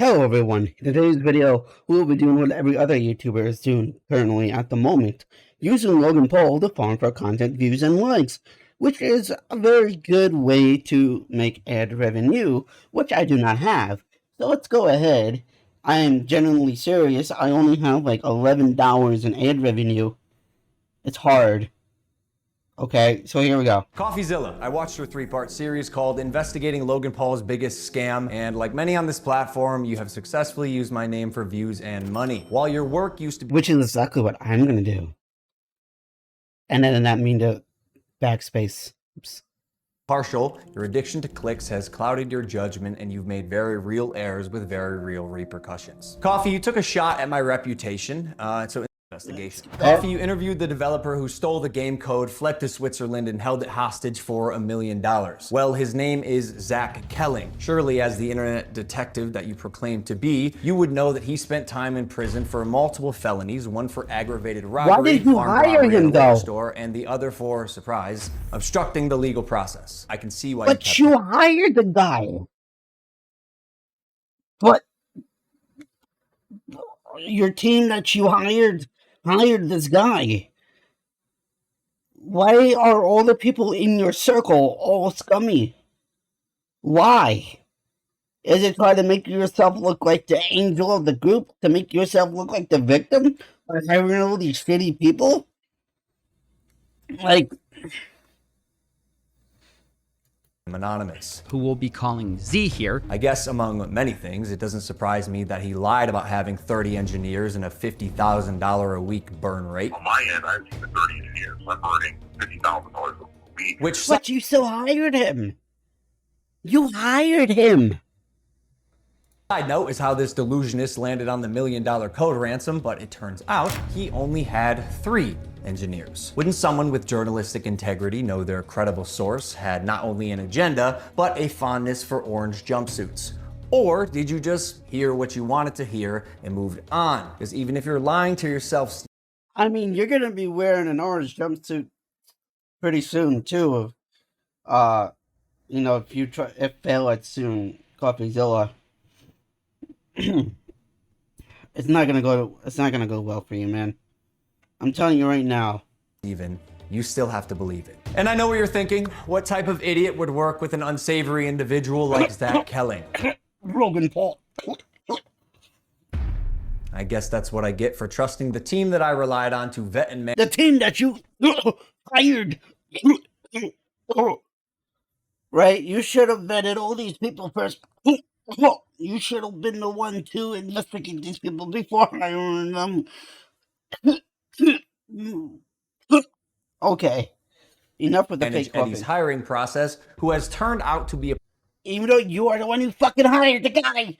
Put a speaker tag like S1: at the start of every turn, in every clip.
S1: Hello everyone, in today's video we'll be doing what every other YouTuber is doing currently at the moment, using Logan Paul to farm for content views and likes, which is a very good way to make ad revenue, which I do not have. So let's go ahead. I am genuinely serious, I only have like $11 in ad revenue. It's hard. Okay, so here we go.
S2: CoffeeZilla. I watched your 3-part series called Investigating Logan Paul's Biggest Scam, and like many on this platform, you have successfully used my name for views and money. While your work used to be—
S1: Which is exactly what I'm gonna do. And then that mean to backspace. Oops.
S2: Partial, your addiction to clicks has clouded your judgment and you've made very real errors with very real repercussions. Coffee, you took a shot at my reputation, investigation. Coffee, you interviewed the developer who stole the game code, fled to Switzerland, and held it hostage for $1 million. Well, his name is Zach Kelling. Surely, as the internet detective that you proclaim to be, you would know that he spent time in prison for multiple felonies, one for aggravated robbery,
S1: why did you hire him though?
S2: Store, and the other for, surprise, obstructing the legal process. I can see why.
S1: But you hired the guy. But your team that you hired this guy. Why are all the people in your circle all scummy? Why? Is it trying to make yourself look like the angel of the group? To make yourself look like the victim? By hiring all these shitty people? Like...
S2: Anonymous,
S3: who we'll be calling Z here.
S2: I guess among many things, it doesn't surprise me that he lied about having 30 engineers and a $50,000 a week burn rate.
S4: On my end, I have 30 engineers. I'm burning $50,000 a week.
S1: But you still hired him. You hired him.
S2: Side note is how this delusionist landed on the $1 million code ransom, but it turns out he only had 3 engineers. Wouldn't someone with journalistic integrity know their credible source had not only an agenda, but a fondness for orange jumpsuits? Or did you just hear what you wanted to hear and moved on? Because even if you're lying to yourself...
S1: I mean, you're going to be wearing an orange jumpsuit pretty soon, too. You know, if fail at soon, CoffeeZilla. It's not gonna go well for you, man. I'm telling you right now.
S2: Even, you still have to believe it. And I know what you're thinking. What type of idiot would work with an unsavory individual like Zach Kelling?
S1: Logan Paul.
S2: I guess that's what I get for trusting the team that I relied on to vet and manage.
S1: The team that you hired. Right? You should have vetted all these people first. You should have been the one to investigate these people before hiring them. Okay. Enough with the fake coffee.
S2: Eddie's hiring process, who has turned out to be a...
S1: Even though you are the one who fucking hired the guy.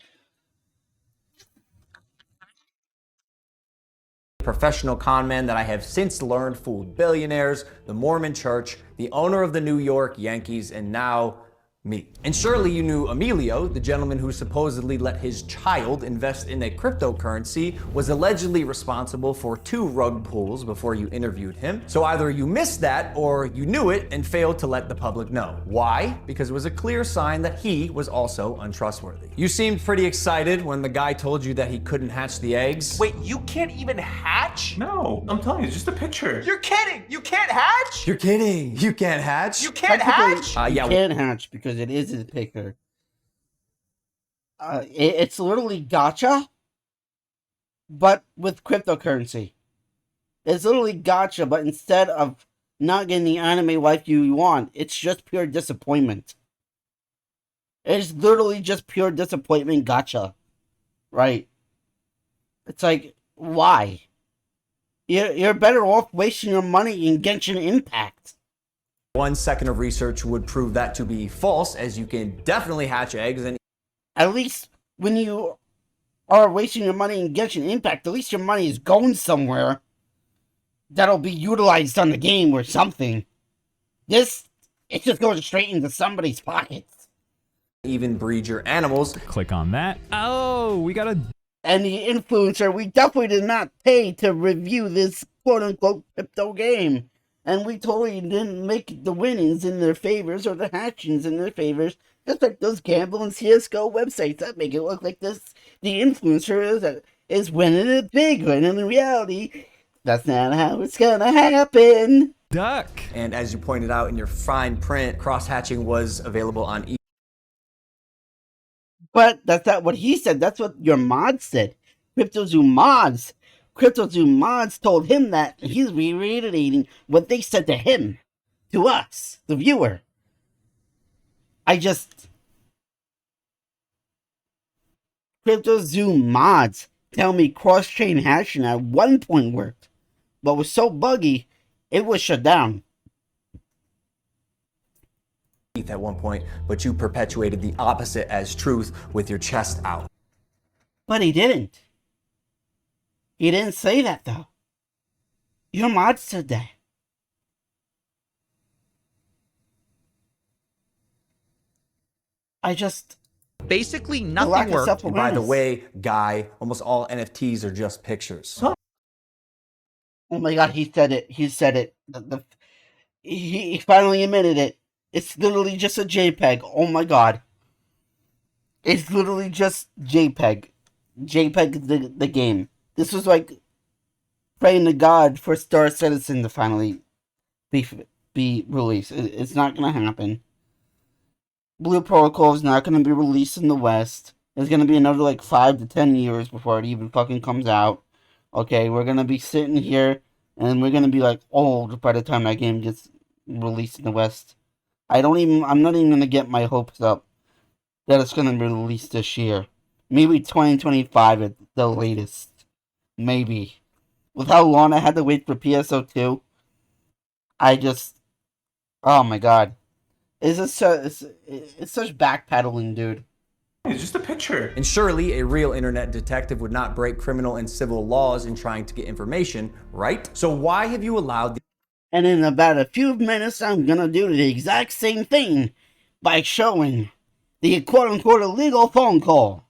S2: Professional con man that I have since learned fooled billionaires, the Mormon Church, the owner of the New York Yankees, and now me. And surely you knew Emilio, the gentleman who supposedly let his child invest in a cryptocurrency, was allegedly responsible for 2 rug pulls before you interviewed him. So either you missed that or you knew it and failed to let the public know. Why? Because it was a clear sign that he was also untrustworthy. You seemed pretty excited when the guy told you that he couldn't hatch the eggs.
S5: Wait, you can't even hatch?
S6: No, I'm telling you, it's just a picture.
S5: You're kidding! You can't hatch?
S2: You're kidding! You can't hatch?
S5: You can't hatch?
S1: You can't hatch because it is a picker. It's literally gacha, but with cryptocurrency. It's literally gacha, but instead of not getting the anime wife you want, it's just pure disappointment. It's literally just pure disappointment gacha. Right? It's like, why? You're better off wasting your money in Genshin Impact.
S2: 1 second of research would prove that to be false, as you can definitely hatch eggs. And
S1: at least when you are wasting your money in Genshin Impact, at least your money is going somewhere that'll be utilized on the game or something. This, it's just going straight into somebody's pockets.
S2: Even breed your animals.
S6: Click on that. Oh, we got a...
S1: And the influencer, we definitely did not pay to review this quote-unquote crypto game. And we totally didn't make the winnings in their favors or the hatchings in their favors Just like those Gamble and CSGO websites that make it look like the influencer is winning it big, when in reality, that's not how it's gonna happen.
S6: Duck.
S2: And as you pointed out in your fine print, cross-hatching was available on each.
S1: But that's not what he said. That's what your mod said. CryptoZoo mods told him that he's reiterating what they said to him, to us, the viewer. CryptoZoo mods tell me cross-chain hashing at one point worked, but was so buggy, it was shut down.
S2: At one point, but you perpetuated the opposite as truth with your chest out.
S1: But he didn't. He didn't say that, though. Your mod said that.
S3: Basically,
S1: lack
S3: nothing
S1: of
S3: worked.
S2: And by the
S1: self-awareness.
S2: way, Guy, almost all NFTs are just pictures.
S1: Oh my god, he said it. He said it. He finally admitted it. It's literally just a JPEG. Oh my god. It's literally just JPEG. JPEG the game. This was like praying to God for Star Citizen to finally be released. It's not gonna happen. Blue Protocol is not gonna be released in the West. It's gonna be another like 5 to 10 years before it even fucking comes out. Okay, we're gonna be sitting here and we're gonna be like old by the time that game gets released in the West. I'm not even gonna get my hopes up that it's gonna be released this year. Maybe 2025 at the latest. Maybe. With how long I had to wait for PSO2, oh my god. It's such backpedaling, dude.
S6: It's just a picture.
S2: And surely a real internet detective would not break criminal and civil laws in trying to get information, right? So why have you allowed
S1: And in about a few minutes, I'm gonna do the exact same thing by showing the quote-unquote illegal phone call.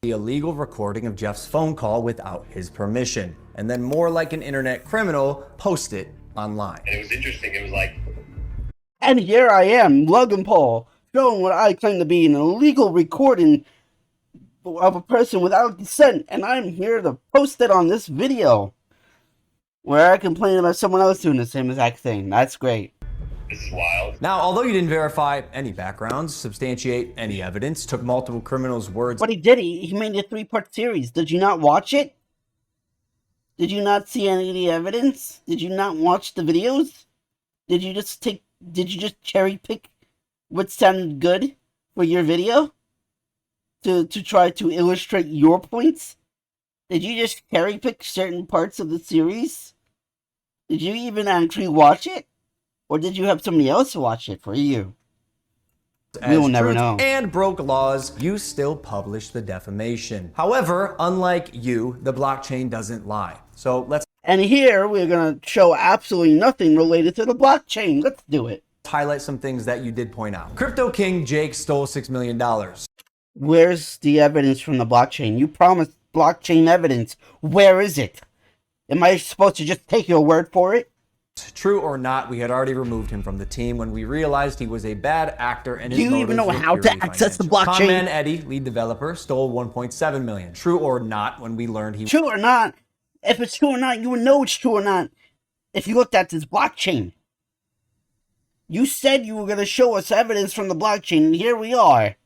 S2: the illegal recording of Jeff's phone call without his permission, and then more like an internet criminal, post it online?
S4: And it was interesting. It was like,
S1: And here I am, Logan Paul, showing what I claim to be an illegal recording of a person without consent, and I'm here to post it on this video, where I complain about someone else doing the same exact thing. That's great.
S4: this is wild.
S2: Now, although you didn't verify any backgrounds, substantiate any evidence, took multiple criminals' words
S1: But he did. He made a 3-part series. Did you not watch it? Did you not see any of the evidence? Did you not watch the videos? Did you just cherry pick what sounded good for your video? To try to illustrate your points? Did you just cherry pick certain parts of the series? Did you even actually watch it? Or did you have somebody else watch it for you? We will never
S2: truth
S1: know.
S2: and broke laws, you still publish the defamation. However, unlike you, the blockchain doesn't lie. So let's
S1: And here we're going to show absolutely nothing related to the blockchain. Let's do it.
S2: highlight some things that you did point out. Crypto King Jake stole $6 million.
S1: Where's the evidence from the blockchain? You promised blockchain evidence. Where is it? Am I supposed to just take your word for it?
S2: True or not, we had already removed him from the team when we realized he was a bad actor and his
S1: Do you even
S2: motives
S1: know
S2: were
S1: how to
S2: purely
S1: access the
S2: financial.
S1: blockchain?
S2: Conman Eddie, lead developer, stole $1.7 million. True or not, when we learned he
S1: True or not? If it's true or not, you would know it's true or not if you looked at this blockchain. You said you were going to show us evidence from the blockchain, and here we are.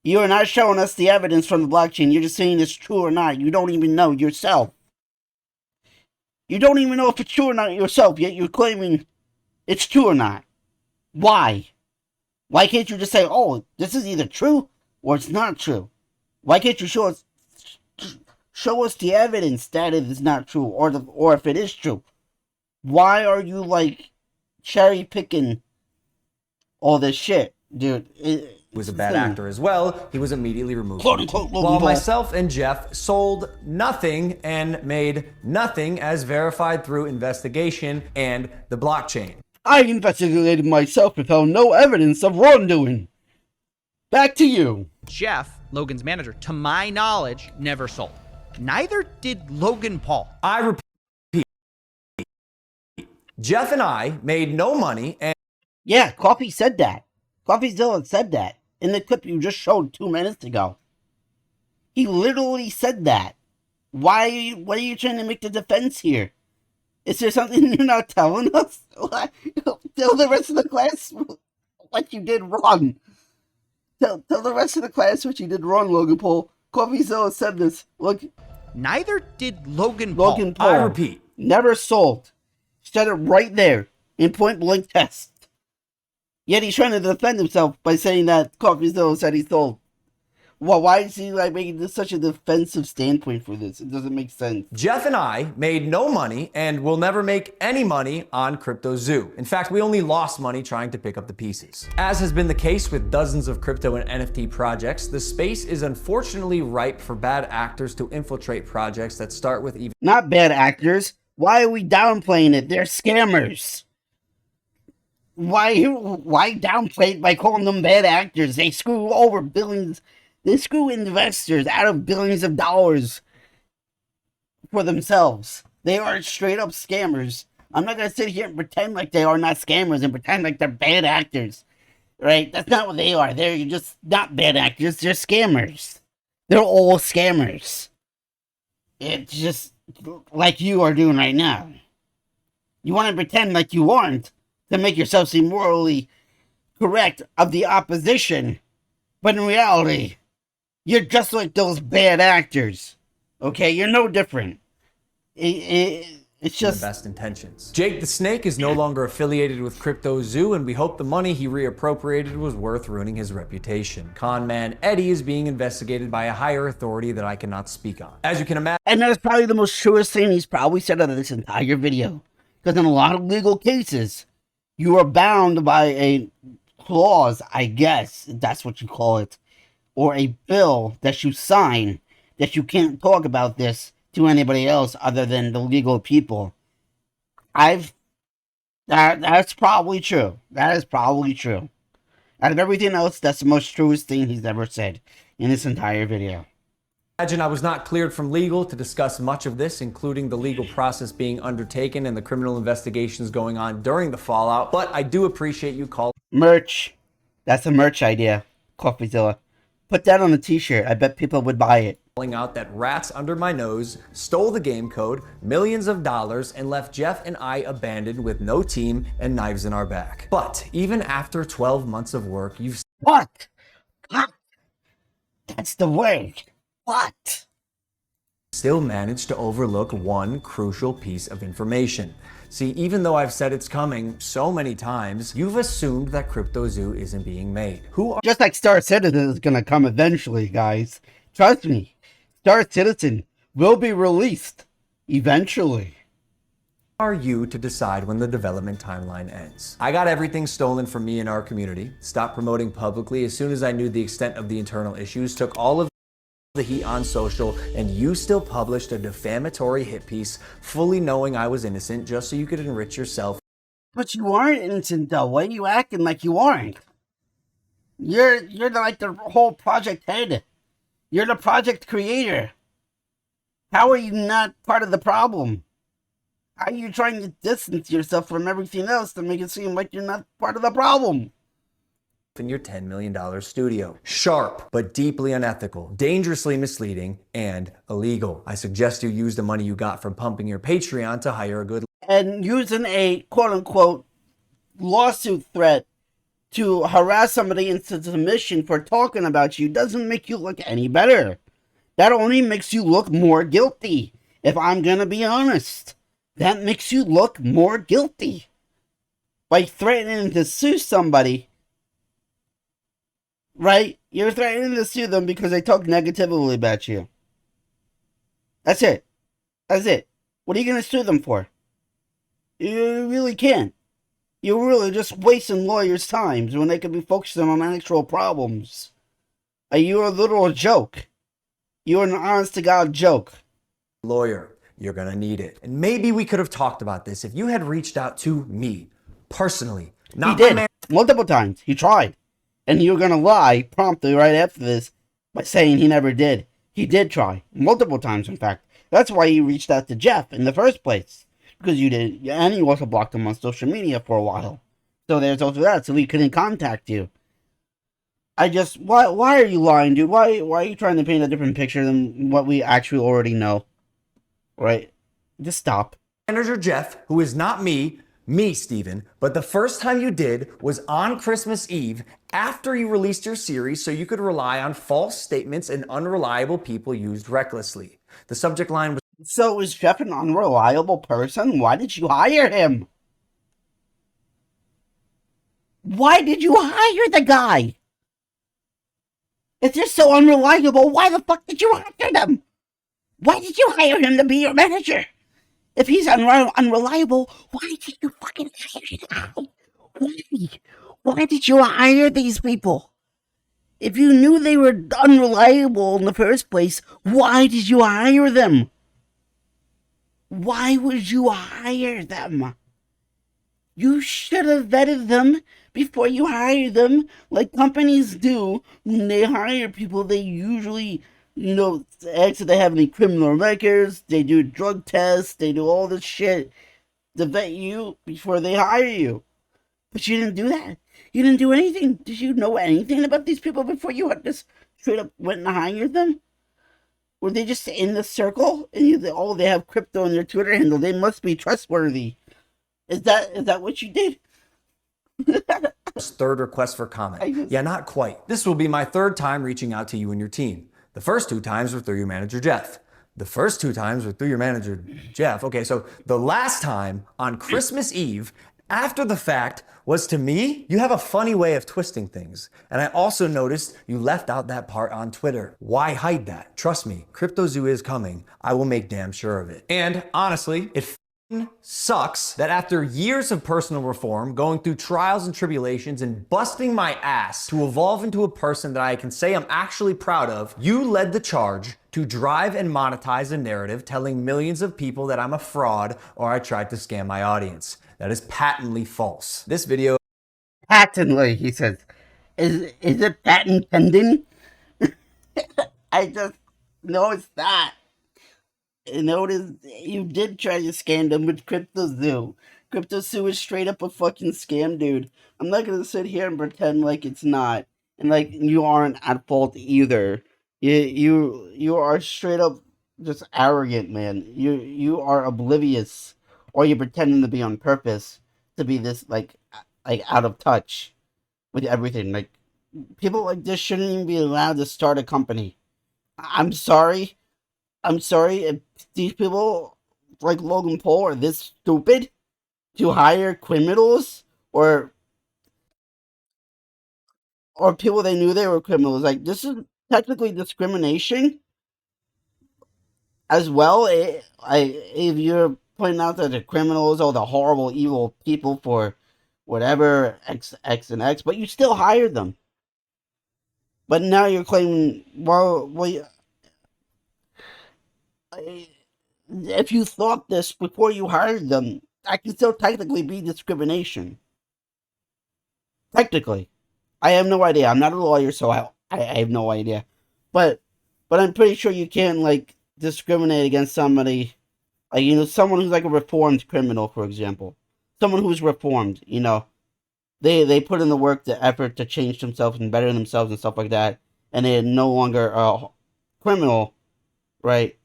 S1: You are not showing us the evidence from the blockchain. You're just saying it's true or not. You don't even know yourself. You don't even know if it's true or not yourself, yet you're claiming it's true or not. Why? Why can't you just say, oh, this is either true or it's not true? Why can't you show us the evidence that it is not true, or if it is true? Why are you like cherry picking all this shit, dude?
S2: was a bad actor as well, he was immediately removed.
S1: Quote unquote Logan
S2: While
S1: Paul.
S2: myself and Jeff sold nothing and made nothing as verified through investigation and the blockchain.
S1: I investigated myself and found no evidence of wrongdoing. Back to you.
S3: Jeff, Logan's manager, to my knowledge, never sold. Neither did Logan Paul.
S2: I repeat, Jeff and I made no money and
S1: Yeah, Coffee said that. Coffee Zilla said that. in the clip you just showed 2 minutes ago. He literally said that. Why? What are you trying to make the defense here? Is there something you're not telling us? Tell the rest of the class what you did wrong. Tell the rest of the class what you did wrong, Logan Paul. CoffeeZilla said this. Look,
S3: Neither did Logan Paul.
S1: Logan Paul.
S2: I repeat.
S1: Never sold. Said it right there in point blank test. Yet he's trying to defend himself by saying that CoffeeZilla said he sold. Well, why is he like making this such a defensive standpoint for this? It doesn't make sense.
S2: Jeff and I made no money and will never make any money on CryptoZoo. In fact, we only lost money trying to pick up the pieces. As has been the case with dozens of crypto and NFT projects, the space is unfortunately ripe for bad actors to infiltrate projects that start with even
S1: Not bad actors. Why are we downplaying it? They're scammers. Why downplay it by calling them bad actors? They screw over billions. They screw investors out of billions of dollars for themselves. They are straight up scammers. I'm not going to sit here and pretend like they are not scammers and pretend like they're bad actors. Right? That's not what they are. They're just not bad actors. They're scammers. They're all scammers. It's just like you are doing right now. You want to pretend like you aren't to make yourself seem morally correct of the opposition. But in reality, you're just like those bad actors. Okay? You're no different. It's just
S2: the best intentions. Jake the Snake is no longer affiliated with CryptoZoo, and we hope the money he reappropriated was worth ruining his reputation. Con man Eddie is being investigated by a higher authority that I cannot speak on. As you can imagine,
S1: and that's probably the most truest thing he's probably said out of this entire video. Because in a lot of legal cases, you are bound by a clause, I guess, if that's what you call it, or a bill that you sign that you can't talk about this to anybody else other than the legal people. That's probably true. That is probably true. Out of everything else, that's the most truest thing he's ever said in this entire video.
S2: I was not cleared from legal to discuss much of this, including the legal process being undertaken and the criminal investigations going on during the fallout, but I do appreciate you calling.
S1: Merch. That's a merch idea, CoffeeZilla. Put that on a t-shirt. I bet people would buy it.
S2: Out that rats under my nose stole the game code, millions of dollars, and left Jeff and I abandoned with no team and knives in our back. But even after 12 months of work, you've
S1: What? That's the word. What?
S2: Still managed to overlook one crucial piece of information. See, even though I've said it's coming so many times, you've assumed that CryptoZoo isn't being made. Who are
S1: Just like Star Citizen is gonna come eventually, guys. Trust me. Star Citizen will be released eventually.
S2: you to decide when the development timeline ends? I got everything stolen from me in our community, stopped promoting publicly as soon as I knew the extent of the internal issues, took all of the heat on social, and you still published a defamatory hit piece fully knowing I was innocent just so you could enrich yourself.
S1: But you aren't innocent though. Why are you acting like you aren't? You're like the whole project head. You're the project creator. How are you not part of the problem? How are you trying to distance yourself from everything else to make it seem like you're not part of the problem?
S2: In your $10 million studio. Sharp, but deeply unethical, dangerously misleading, and illegal. I suggest you use the money you got from pumping your Patreon to hire a good
S1: And using a quote-unquote lawsuit threat to harass somebody into submission for talking about you doesn't make you look any better. That only makes you look more guilty, if I'm gonna be honest. That makes you look more guilty. By threatening to sue somebody, right? You're threatening to sue them because they talk negatively about you. That's it. That's it. What are you gonna sue them for? You really can't. You're really just wasting lawyers' time when they could be focusing on actual problems. You're a literal joke. You're an honest-to-God joke.
S2: lawyer. You're gonna need it. And maybe we could have talked about this if you had reached out to me personally.
S1: He did. Multiple times. He tried. And you're gonna lie promptly right after this by saying he never did. He did try. Multiple times, in fact. That's why you reached out to Jeff in the first place. Because you did. And you also blocked him on social media for a while. So there's also that. So he couldn't contact you. why are you lying, dude? Why are you trying to paint a different picture than what we actually already know? Right? Just stop.
S2: Manager Jeff, who is not me, Steven, but the first time you did was on Christmas Eve after you released your series so you could rely on false statements and unreliable people used recklessly. The subject line was,
S1: So is Jeff an unreliable person? Why did you hire him? Why did you hire the guy? If they're so unreliable, why the fuck did you hire them? Why did you hire him to be your manager? If he's unreliable, why did you fucking hire the guy? Why? Why did you hire these people? If you knew they were unreliable in the first place, why did you hire them? Why would you hire them? You should have vetted them before you hire them, like companies do. When they hire people, they usually, ask if they have any criminal records, they do drug tests, they do all this shit to vet you before they hire you. But you didn't do that. You didn't do anything. Did you know anything about these people before you just straight up went and hired them? Were they just in the circle and they have crypto on their Twitter handle? They must be trustworthy. Is that what you did?
S2: third request for comment. Yeah, not quite. This will be my third time reaching out to you and your team. The first 2 times were through your manager, Jeff. The first 2 times were through your manager, Jeff. Okay, so the last time on Christmas Eve, after the fact, was to me. You have a funny way of twisting things. And I also noticed you left out that part on Twitter. Why hide that? Trust me, CryptoZoo is coming. I will make damn sure of it. And honestly, it sucks that after years of personal reform, going through trials and tribulations, and busting my ass to evolve into a person that I can say I'm actually proud of, you led the charge to drive and monetize a narrative telling millions of people that I'm a fraud or I tried to scam my audience. That is patently false. This video...
S1: Patently, he says. Is it patent pending? I just know it's not. Notice you did try to scam them with CryptoZoo. CryptoZoo is straight up a fucking scam, dude. I'm not gonna sit here and pretend like it's not, and like you aren't at fault either. You are straight up just arrogant, man. You are oblivious, or you're pretending to be on purpose to be this like out of touch with everything. Like people like this shouldn't even be allowed to start a company. I'm sorry. I'm sorry if these people like Logan Paul are this stupid to hire criminals or people they knew they were criminals. Like this is technically discrimination as well. If you're pointing out that the criminals are the horrible, evil people for whatever X and X, but you still hired them. But now you're claiming, if you thought this before you hired them, that can still technically be discrimination. Technically. I have no idea. I'm not a lawyer, so I have no idea. But I'm pretty sure you can't, like, discriminate against somebody, like, someone who's like a reformed criminal, for example. Someone who's reformed, They put in the work, the effort to change themselves and better themselves and stuff like that, and they're no longer a criminal, right?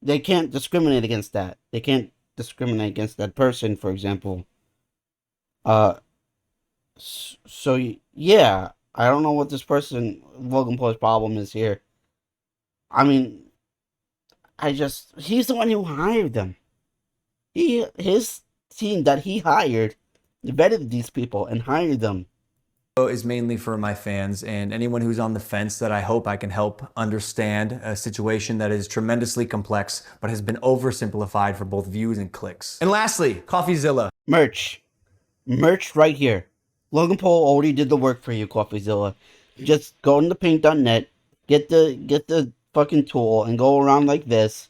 S1: They can't discriminate against that. They can't discriminate against that person, for example. So yeah, I don't know what this person, Logan Paul's problem is here. I mean, he's the one who hired them. His team that he hired vetted these people and hired them.
S2: Is mainly for my fans and anyone who's on the fence that I hope I can help understand a situation that is tremendously complex but has been oversimplified for both views and clicks. And lastly, CoffeeZilla.
S1: Merch right here. Logan Paul already did the work for you, CoffeeZilla. Just go into paint.net, get the fucking tool and go around like this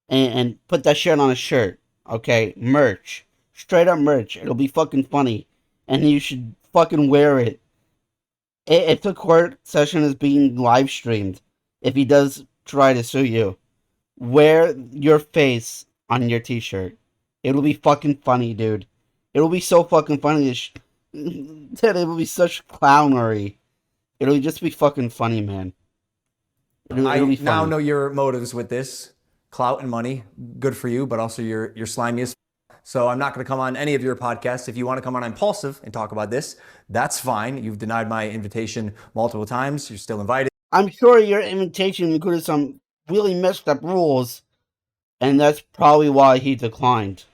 S1: and put that shit on a shirt. Okay? Merch. Straight up merch. It'll be fucking funny. And you should fucking wear it. If the court session is being live streamed, if he does try to sue you, wear your face on your t-shirt. It'll be fucking funny, dude. It'll be so fucking funny that it will be such clownery. It'll just be fucking funny, man. It'll
S2: I
S1: be
S2: now
S1: funny.
S2: know your motives with this. Clout and money, good for you, but also you're slimy as so I'm not going to come on any of your podcasts. If you want to come on Impulsive and talk about this, that's fine. You've denied my invitation multiple times. You're still invited.
S1: I'm sure your invitation included some really messed up rules, and that's probably why he declined.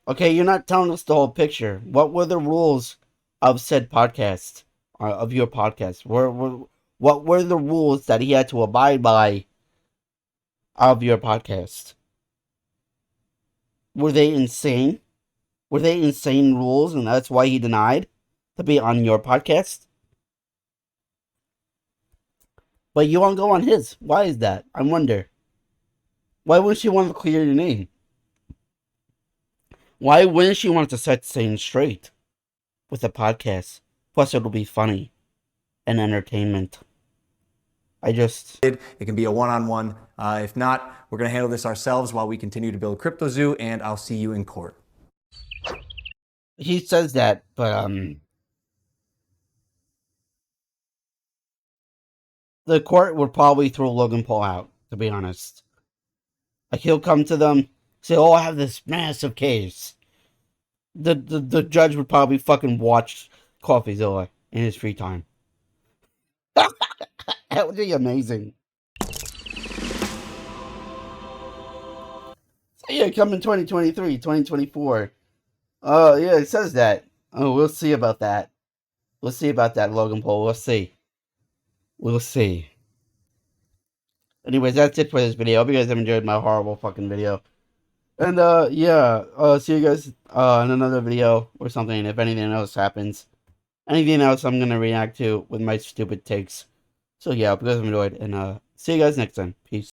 S1: Okay, you're not telling us the whole picture. What were the rules of said podcast, of your podcast? What were the rules that he had to abide by of your podcast? Were they insane? Were they insane rules, and that's why he denied to be on your podcast? But you won't go on his. Why is that? I wonder. Why wouldn't she want to clear your name? Why wouldn't she want to set things straight with the podcast? Plus, it'll be funny and entertainment.
S2: It can be a one-on-one. If not, we're going to handle this ourselves while we continue to build CryptoZoo, and I'll see you in court.
S1: He says that, but the court would probably throw Logan Paul out, to be honest. Like, he'll come to them, say, "Oh, I have this massive case." The judge would probably fucking watch CoffeeZilla in his free time. That would be amazing. So yeah, coming 2023, 2024. Yeah, it says that. Oh, we'll see about that. We'll see about that, Logan Paul. We'll see. We'll see. Anyways, that's it for this video. I hope you guys have enjoyed my horrible fucking video. And, yeah, see you guys, in another video or something, if anything else happens. Anything else I'm gonna react to with my stupid takes. So, yeah, I hope you guys have enjoyed, and, see you guys next time. Peace.